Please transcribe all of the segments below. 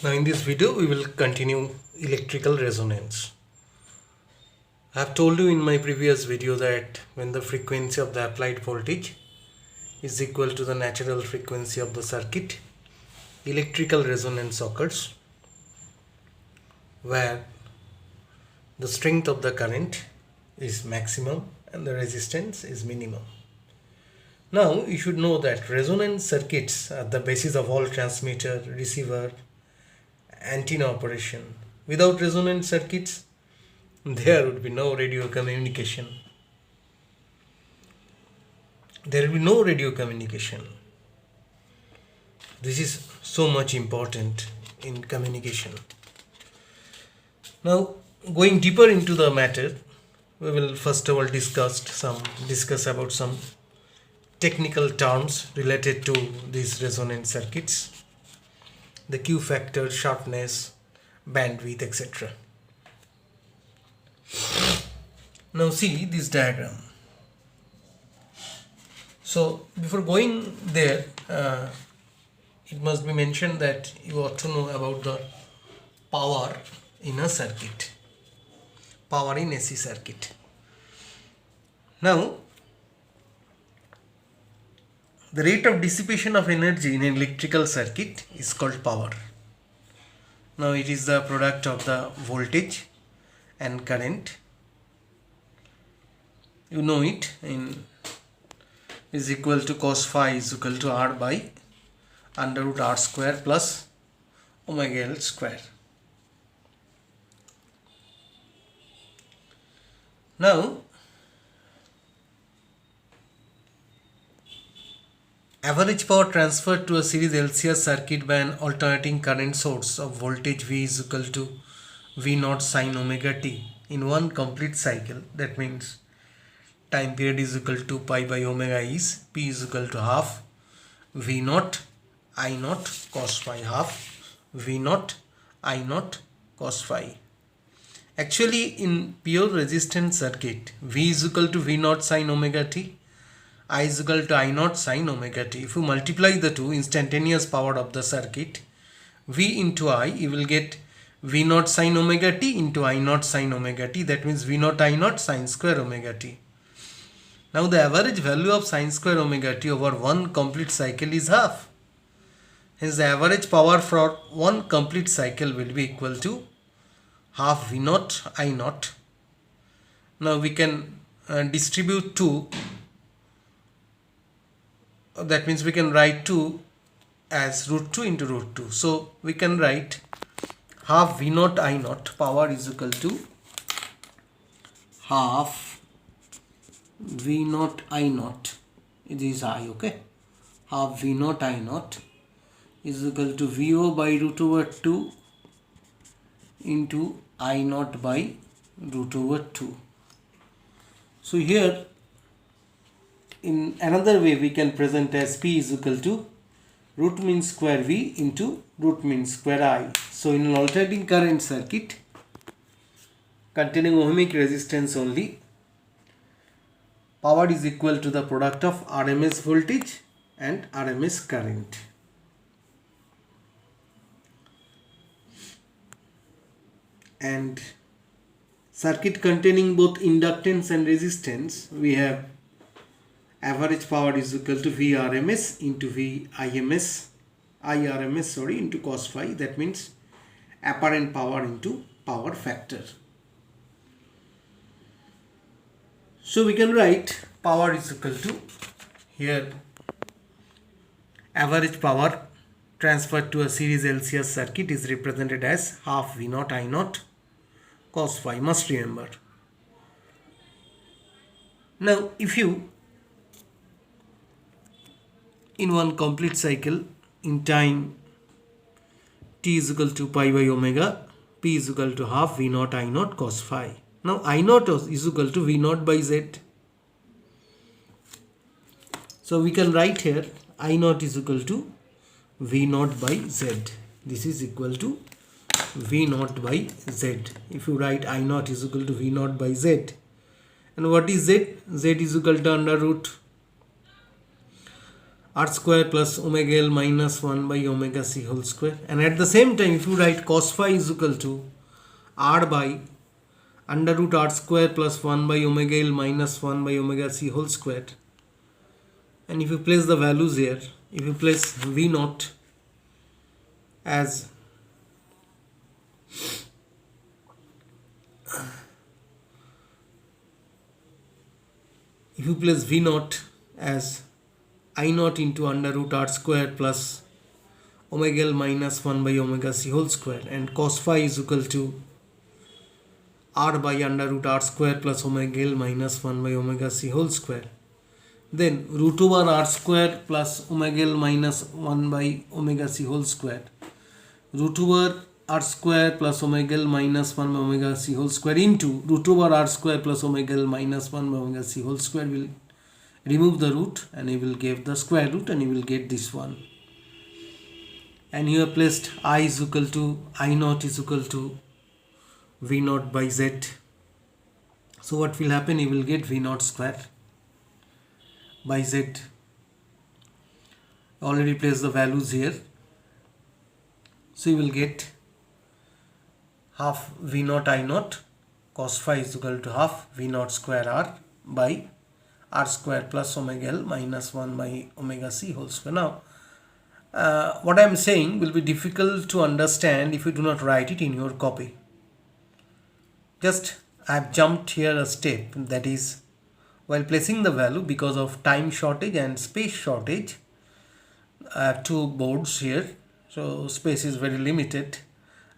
Now in this video we will continue electrical resonance. I have told you in my previous video that when the frequency of the applied voltage is equal to the natural frequency of the circuit, electrical resonance occurs, where the strength of the current is maximum and the resistance is minimum. Now you should know that resonance circuits are the basis of all transmitter, receiver, antenna operation. Without resonance circuits, there would be no radio communication. There will be no radio communication. This is so much important in communication. Now, going deeper into the matter, we will first of all discuss about some technical terms related to these resonance circuits, the Q factor, sharpness, bandwidth, etc. Now see this diagram. So before going there, it must be mentioned that you ought to know about the power in a circuit, power in AC circuit. Now the rate of dissipation of energy in an electrical circuit is called power. Now it is the product of the voltage and current. You know it in is equal to cos phi is equal to R by under root R square plus omega L square. Now average power transferred to a series LCR circuit by an alternating current source of voltage V is equal to V naught sine omega t in one complete cycle. That means time period is equal to pi by omega is P is equal to half V naught I naught cos phi, half V naught I naught cos phi. Actually in pure resistance circuit, V is equal to V naught sine omega t, I is equal to I naught sine omega t. If you multiply the two, instantaneous power of the circuit, V into I, you will get V naught sine omega t into I naught sine omega t. That means V naught I naught sine square omega t. Now the average value of sine square omega t over one complete cycle is half. Hence the average power for one complete cycle will be equal to half V naught I naught. Now we can distribute 2. That means we can write 2 as root 2 into root 2. So we can write half V naught I naught power is equal to half V naught I naught. It is I, okay? Half V naught I naught is equal to VO by root over 2 into I naught by root over 2. So here in another way we can present as P is equal to root mean square V into root mean square I. So in an alternating current circuit containing ohmic resistance only, power is equal to the product of RMS voltage and RMS current. And circuit containing both inductance and resistance, we have average power is equal to Vrms into Irms into cos phi. That means apparent power into power factor. So we can write power is equal to, here average power transferred to a series LCR circuit is represented as half V naught I naught cos phi. Must remember. Now if you in one complete cycle in time t is equal to pi by omega, P is equal to half V naught I naught cos phi. Now I naught is equal to V naught by Z. So we can write here I naught is equal to V naught by Z. This is equal to V naught by Z. If you write I naught is equal to V naught by Z. And what is Z? Z is equal to under root r square plus omega L minus 1 by omega c whole square. And at the same time, if you write cos phi is equal to r by under root r square plus 1 by omega L minus 1 by omega c whole square, and if you place the values here, if you place v naught as I naught into under root r square plus omega L minus 1 by omega c whole square, and cos phi is equal to r by under root r square plus omega L minus 1 by omega c whole square, then root over r square plus omega L minus 1 by omega c whole square, root over r square plus omega L minus 1 by omega c whole square into root over r square plus omega L minus 1 by omega c whole square will remove the root and you will give the square root and you will get this one. And you have placed I is equal to I naught is equal to V naught by Z. So what will happen? You will get V naught square by Z. Already placed the values here. So you will get half V naught I naught cos phi is equal to half V naught square R by r square plus omega L minus 1 by omega c whole square. Now, what I am saying will be difficult to understand if you do not write it in your copy. Just I have jumped here a step, that is, while placing the value, because of time shortage and space shortage, I have two boards here, so space is very limited.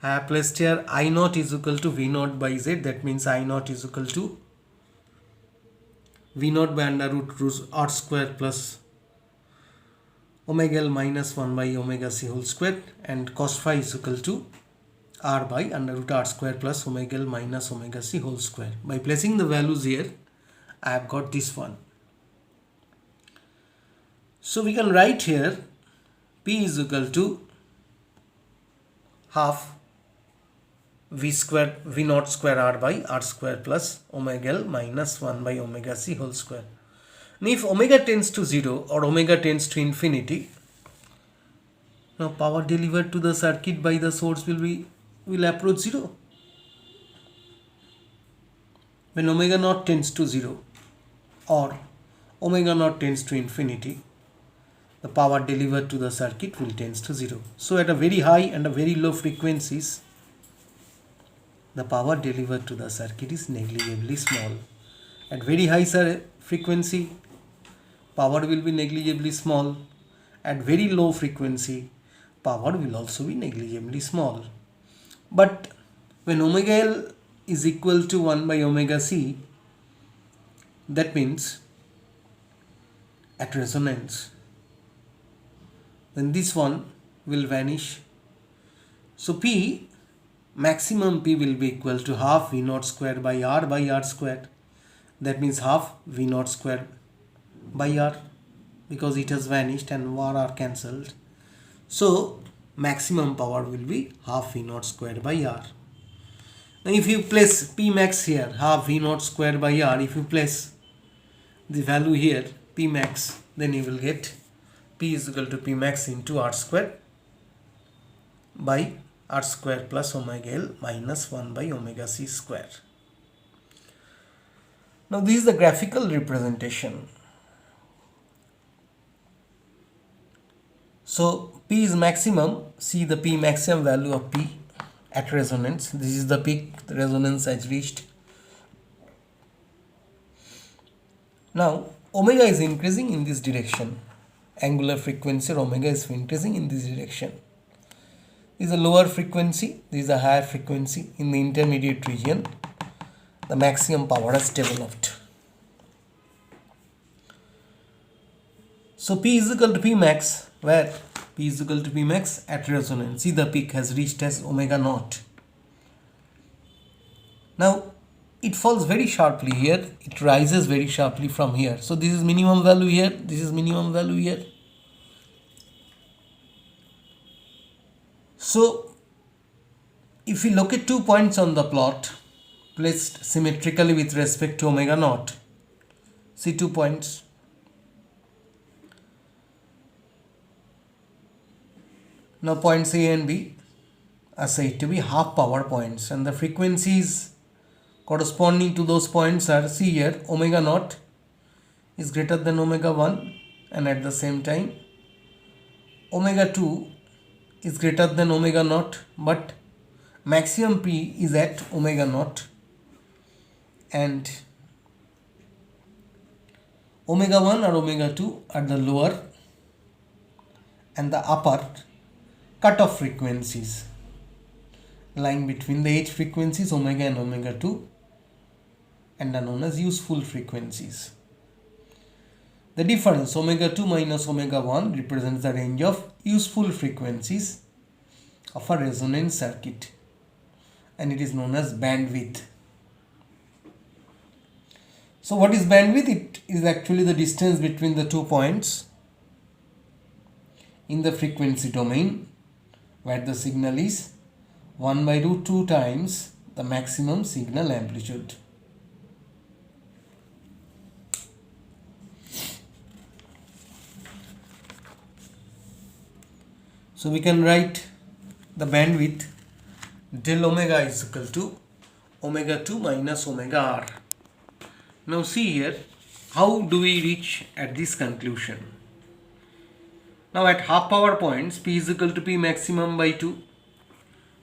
I have placed here I naught is equal to V naught by Z. That means I naught is equal to V naught by under root r square plus omega L minus 1 by omega c whole square, and cos phi is equal to r by under root r square plus omega L minus omega c whole square. By placing the values here, I have got this one. So we can write here P is equal to half V naught square r by r square plus omega L minus 1 by omega c whole square. Now if omega tends to 0 or omega tends to infinity, now power delivered to the circuit by the source will approach 0. When omega naught tends to 0 or omega naught tends to infinity, the power delivered to the circuit will tends to 0. So at a very high and a very low frequencies, the power delivered to the circuit is negligibly small. At very high frequency, power will be negligibly small. At very low frequency, power will also be negligibly small. But when omega L is equal to 1 by omega c, that means at resonance, then this one will vanish. So P, maximum P will be equal to half V naught square by R square. That means half V naught square by R, because it has vanished and R are cancelled. So maximum power will be half V naught square by R. Now if you place P max here, half V naught square by R, if you place the value here P max, then you will get P is equal to P max into R square by r square plus omega L minus 1 by omega c square. Now this is the graphical representation. So P is maximum. See the P maximum value of P at resonance. This is the peak the resonance has reached. Now omega is increasing in this direction. Angular frequency omega is increasing in this direction. This is a lower frequency, this is a higher frequency. In the intermediate region, the maximum power has developed. So P is equal to P max, where P is equal to P max at resonance. See the peak has reached as omega naught. Now it falls very sharply here, it rises very sharply from here. So this is minimum value here, this is minimum value here. So if we look at 2 points on the plot placed symmetrically with respect to omega naught, see 2 points. Now points A and B are said to be half power points, and the frequencies corresponding to those points are, see here, omega naught is greater than omega 1, and at the same time omega 2 is greater than omega naught, but maximum P is at omega naught, and omega 1 or omega 2 are the lower and the upper cutoff frequencies lying between the H frequencies omega and omega 2 and are known as useful frequencies. The difference omega 2 minus omega 1 represents the range of useful frequencies of a resonant circuit, and it is known as bandwidth. So what is bandwidth? It is actually the distance between the 2 points in the frequency domain where the signal is 1 by root 2 times the maximum signal amplitude. So we can write the bandwidth del omega is equal to omega 2 minus omega r. Now see here, how do we reach at this conclusion? Now at half power points, P is equal to P maximum by 2.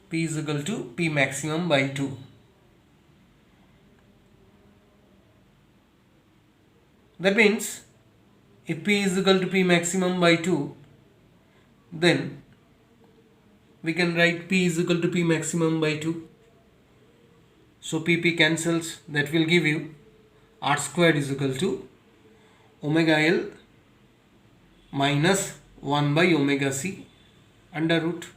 P is equal to P maximum by 2. That means if P is equal to P maximum by 2, then we can write P is equal to P maximum by 2. So P cancels, that will give you R squared is equal to omega L minus 1 by omega C under root.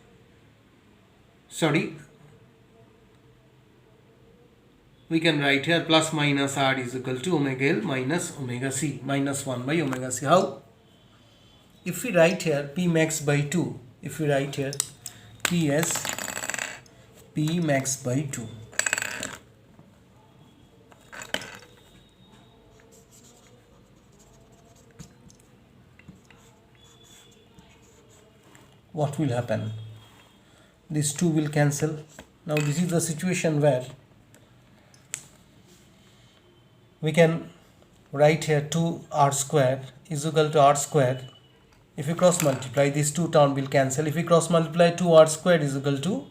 We can write here plus minus R is equal to omega L minus omega C minus 1 by omega C. How? If we write here P max by 2, if we write here P as P max by 2, what will happen? These 2 will cancel. Now this is the situation where we can write here 2r square is equal to r square. If you cross multiply, these 2 terms will cancel. If we cross multiply, 2r square is equal to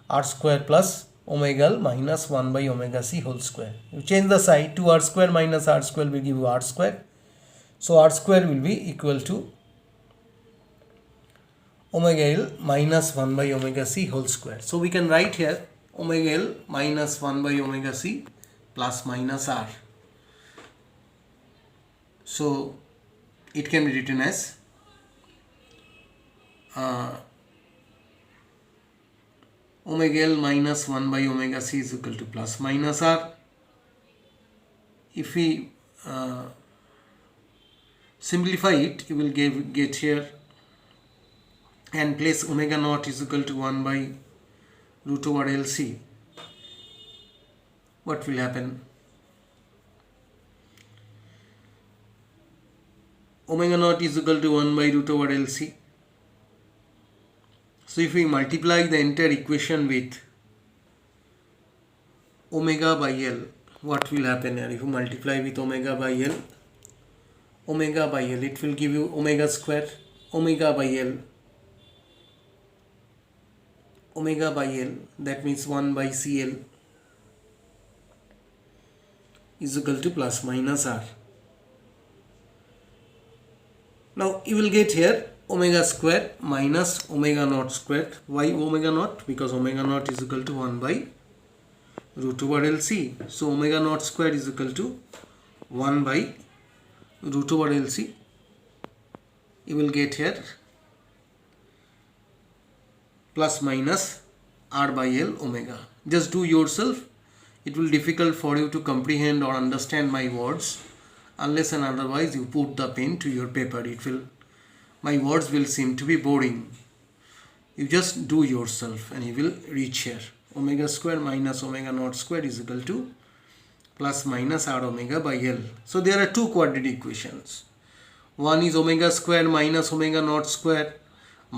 r square plus omega L minus 1 by omega C whole square. You change the side, 2r square minus r square will give you r square. So r square will be equal to omega L minus 1 by omega C whole square. So we can write here omega L minus 1 by omega C plus minus R. So it can be written as omega L minus 1 by omega C is equal to plus minus R. If we simplify it, you will get here and place omega naught is equal to 1 by root over LC. What will happen? Omega naught is equal to 1 by root over LC. So if we multiply the entire equation with omega by L, what will happen here? If you multiply with omega by L, it will give you omega square, omega by L, that means 1 by CL is equal to plus minus R. Now you will get here omega square minus omega naught square. Why omega naught? Because omega naught is equal to 1 by root over LC. So omega naught square is equal to 1 by root over LC. You will get here plus minus R by L omega. Just do yourself. It will be difficult for you to comprehend or understand my words unless and otherwise you put the pen to your paper. My words will seem to be boring. You just do yourself and you will reach here. Omega square minus omega naught square is equal to plus minus R omega by L. So there are two quadratic equations. One is omega square minus omega naught square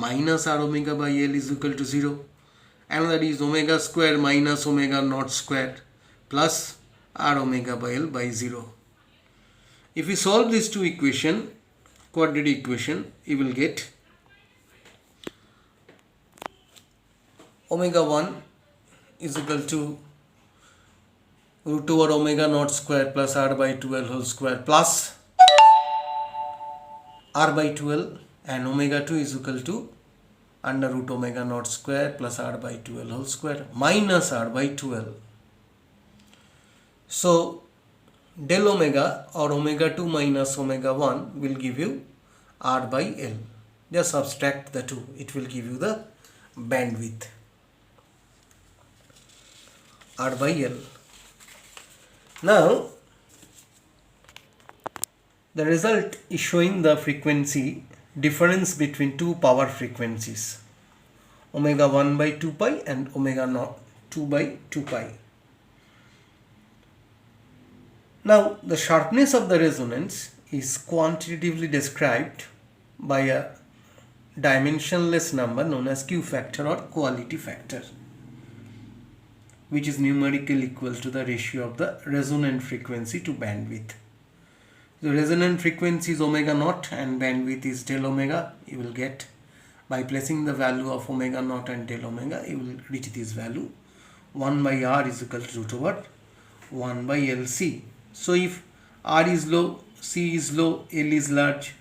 minus r omega by L is equal to 0. Another is omega square minus omega naught square plus r omega by L by 0. If we solve these two equation, quadratic equation, you will get omega 1 is equal to root over omega naught square plus r by 2l whole square plus r by 2l, and omega 2 is equal to under root omega naught square plus r by 2l whole square minus r by 2l. So del omega or omega 2 minus omega 1 will give you r by l. Just subtract the two, it will give you the bandwidth r by l. Now the result is showing the frequency difference between two power frequencies, omega 1 by 2 pi and omega naught 2 by 2 pi. Now the sharpness of the resonance is quantitatively described by a dimensionless number known as Q factor or quality factor, which is numerically equal to the ratio of the resonant frequency to bandwidth. The resonant frequency is omega naught and bandwidth is del omega. You will get, by placing the value of omega naught and del omega, you will reach this value. 1 by r is equal to root over 1 by LC. So if r is low, C is low, L is large.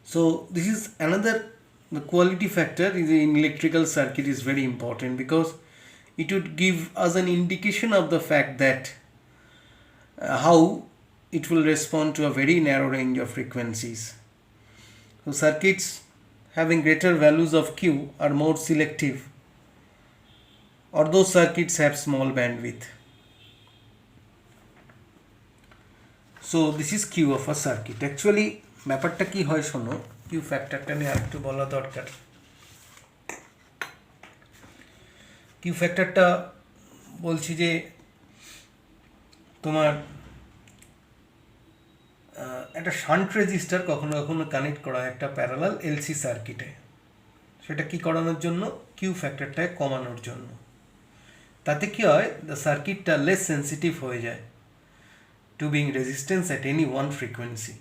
So this is another, the quality factor is in electrical circuit is very important because it would give us an indication of the fact that how it will respond to a very narrow range of frequencies. So circuits having greater values of Q are more selective, or those circuits have small bandwidth. So this is Q of a circuit. Actually ব্যাপারটা কি হয় শোনো, Q ফ্যাক্টরটা নিয়ে আরেকটু বলা দরকার। Q ফ্যাক্টরটা বলছি যে তোমার একটা শান্ট রেজিস্টার কখনো কখনো কানেক্ট করা হয় একটা প্যারালাল এলসি সার্কিটে, সেটা কি করানোর জন্য, কিউ ফ্যাক্টরটাকে কমানোর জন্য। তাতে কি হয়, দ্য সার্কিটটা লেস সেন্সিটিভ হয়ে যায় to being resistance at any one frequency.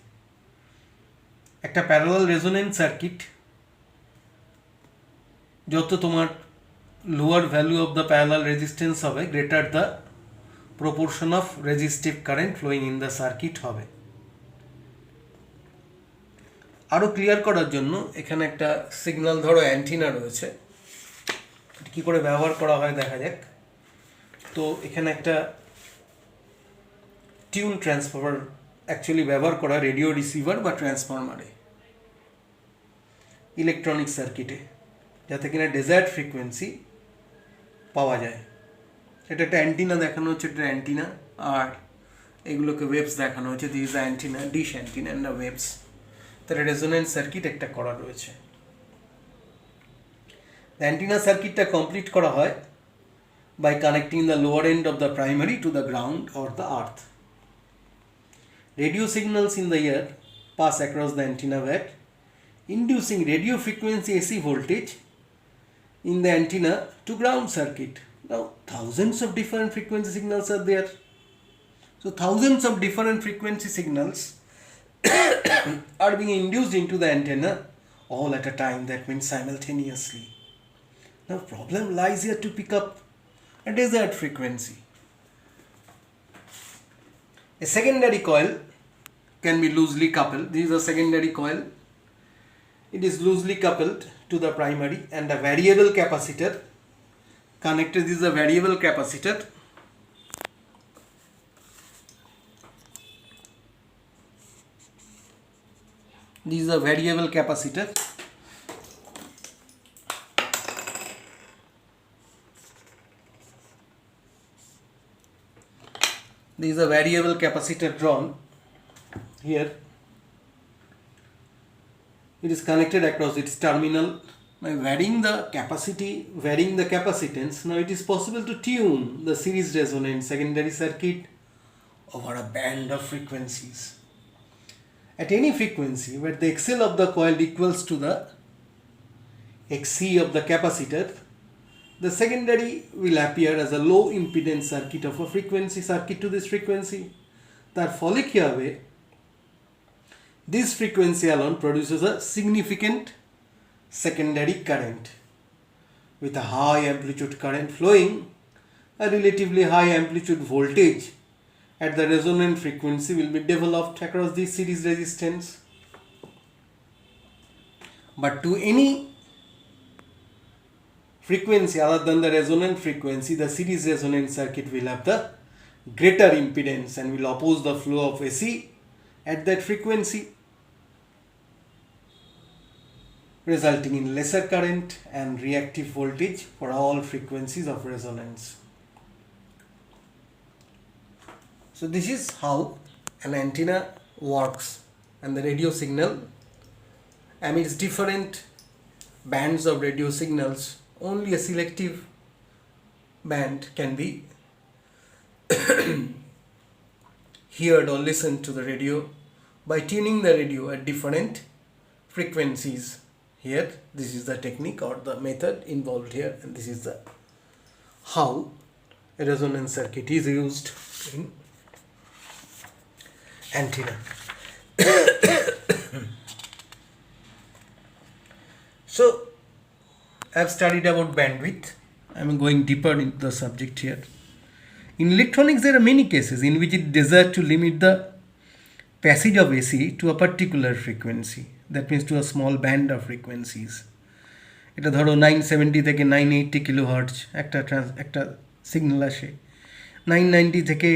একটা প্যারালাল রেজোনেন্ট সার্কিট যত তোমার lower value of the parallel resistance হবে, greater the proportion of resistive current flowing in the circuit হবে। আরও ক্লিয়ার করার জন্য এখানে একটা সিগন্যাল ধরো অ্যান্টিনা রয়েছে, কী করে ব্যবহার করা হয় দেখা যাক। তো এখানে একটা টিউন ট্রান্সফর্মার অ্যাকচুয়ালি ব্যবহার করা রেডিও রিসিভার বা ট্রান্সফর্মারে ইলেকট্রনিক সার্কিটে, যাতে কিনা ডেজায়ার্ড ফ্রিকোয়েন্সি পাওয়া যায়। এটা একটা অ্যান্টিনা দেখানো হচ্ছে, একটা অ্যান্টিনা, আর এগুলোকে ওয়েভস দেখানো হচ্ছে, this antenna, dish antenna and the waves. তাহলে রেজোনেন্ট সার্কিট একটা করা রয়েছে। অ্যান্টিনা সার্কিটটা কমপ্লিট করা হয় by connecting the lower end of the primary to the ground or the earth. Radio signals in the air pass across the antenna wire, inducing radio frequency AC voltage in the antenna to ground circuit. Now thousands of different frequency signals are there. So thousands of different frequency signals are being induced into the antenna all at a time, that means simultaneously. Now problem lies here to pick up a desired frequency. A secondary coil can be loosely coupled. This is a secondary coil. It is loosely coupled to the primary and a variable capacitor connected. This is a variable capacitor. This is a variable capacitor. This is a variable capacitor drawn here. It is connected across its terminal. By varying the capacity, varying the capacitance, now it is possible to tune the series resonant secondary circuit over a band of frequencies. at any frequency where the XL of the coil equals to the XC of the capacitor, the secondary will appear as a low impedance circuit of a frequency circuit to this frequency. তার ফলে কি হবে, this frequency alone produces a significant secondary current with a high amplitude current flowing. A relatively high amplitude voltage at the resonant frequency will be developed across the series resistance. But to any frequency other than the resonant frequency, the series resonant circuit will have the greater impedance and will oppose the flow of AC at that frequency, resulting in lesser current and reactive voltage for all frequencies of resonance. So this is how an antenna works, and the radio signal emits different bands of radio signals. Only a selective band can be heard or listened to the radio by tuning the radio at different frequencies. Here, this is the technique or the method involved here, and this is the how a resonance circuit is used in antenna. So, I have studied about bandwidth. I am going deeper into the subject here. In electronics, there are many cases in which it desired to limit the passage of AC to a particular frequency. That means to a small band of frequencies. এটা ধরো 970 থেকে 980 kilohertz একটা signal আসে, 990 থেকে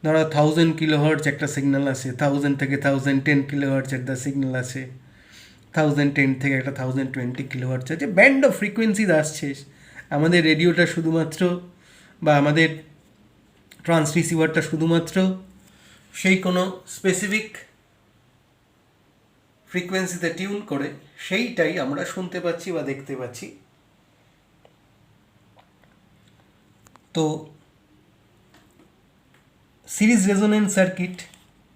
ধরো 1000 kilohertz একটা signal আসে, 1000 থেকে 1010 কিলোহার্টজ একটা সিগন্যাল আসে, 1010 থেকে একটা 1020 কিলোহার্টজ আছে। ব্যান্ড অফ ফ্রিকোয়েন্সিজ আসছে। আমাদের রেডিওটা শুধুমাত্র বা আমাদের ট্রান্সরিসিভারটা শুধুমাত্র সেই কোনো স্পেসিফিক ফ্রিকোয়েন্সিতে টিউন করে সেইটাই আমরা শুনতে পাচ্ছি বা দেখতে পাচ্ছি। তো series resonance circuit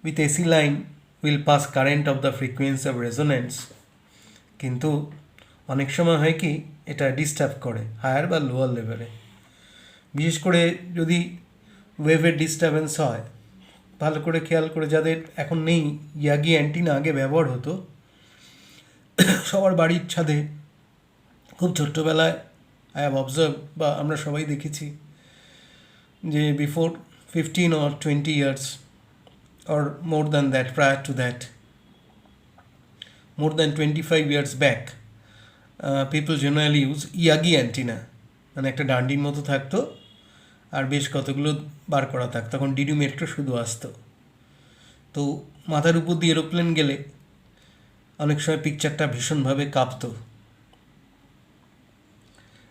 with AC line will pass current of the frequency of resonance, কিন্তু অনেক সময় হয় কি এটা ডিস্টার্ব করে হায়ার বা লোয়ার লেভেলে। বিশেষ করে যদি ওয়েভের ডিস্টারবেন্স হয়, ভালো করে খেয়াল করে, যাদের এখন নেই, ইয়াগি অ্যান্টিনা আগে ব্যবহার হতো সবার বাড়ির ছাদে খুব ছোট্টবেলায়। আই হ্যাভ অবজার্ভ, বা আমরা সবাই দেখেছি যে before 15 or 20 years or more than that, prior to that, more than 25 years back, people generally use Yagi antenna, মানে একটা ডান্ডির মতো থাকতো আর বেশ কতগুলো বার করা থাকতো। তখন ডিডি মেট্রো শুধু আসতো, তো মাথার উপর দিয়ে এরোপ্লেন গেলে অনেক সময় পিকচারটা ভীষণভাবে কাঁপতো।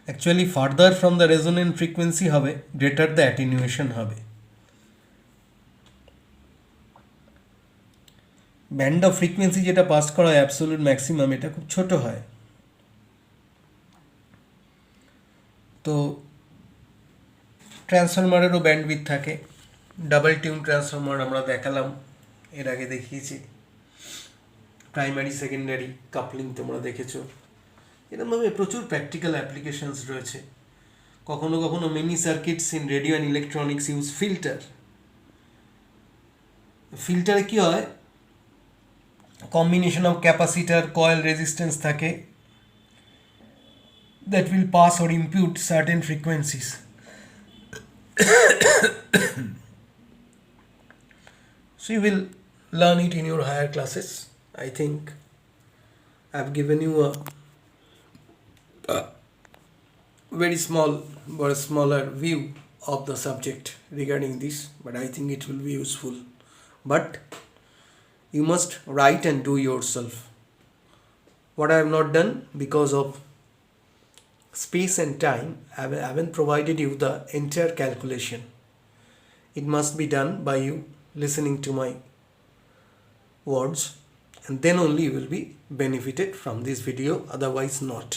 Actually further from the resonant frequency হবে, গ্রেটার দ্য অ্যাটিনিউয়েশন হবে। ব্যান্ড অফ ফ্রিকোয়েন্সি যেটা পাস করা হয় অ্যাবসোলিউট ম্যাক্সিমাম, এটা খুব ছোট হয়। তো ট্রান্সফরমারেরও ব্যান্ডউইথ থাকে। ডাবল টিউন ট্রান্সফরমার আমরা দেখালাম, এর আগে দেখিয়েছি। প্রাইমারি সেকেন্ডারি কাপলিং তোমরা দেখেছো। এরকমভাবে প্রচুর প্র্যাকটিক্যাল অ্যাপ্লিকেশনস রয়েছে। কখনো কখনো many circuits in radio and electronics use filter. ফিল্টারে কী হয়, combination of capacitor, coil, resistance থাকে, that will pass or impute certain frequencies. So you will learn it in your higher classes. I think I've given you a very small but smaller view of the subject regarding this, but I think it will be useful. But you must write and do yourself. What I have not done because of space and time, I haven't provided you the entire calculation. It must be done by you listening to my words, and then only you will be benefited from this video, otherwise not.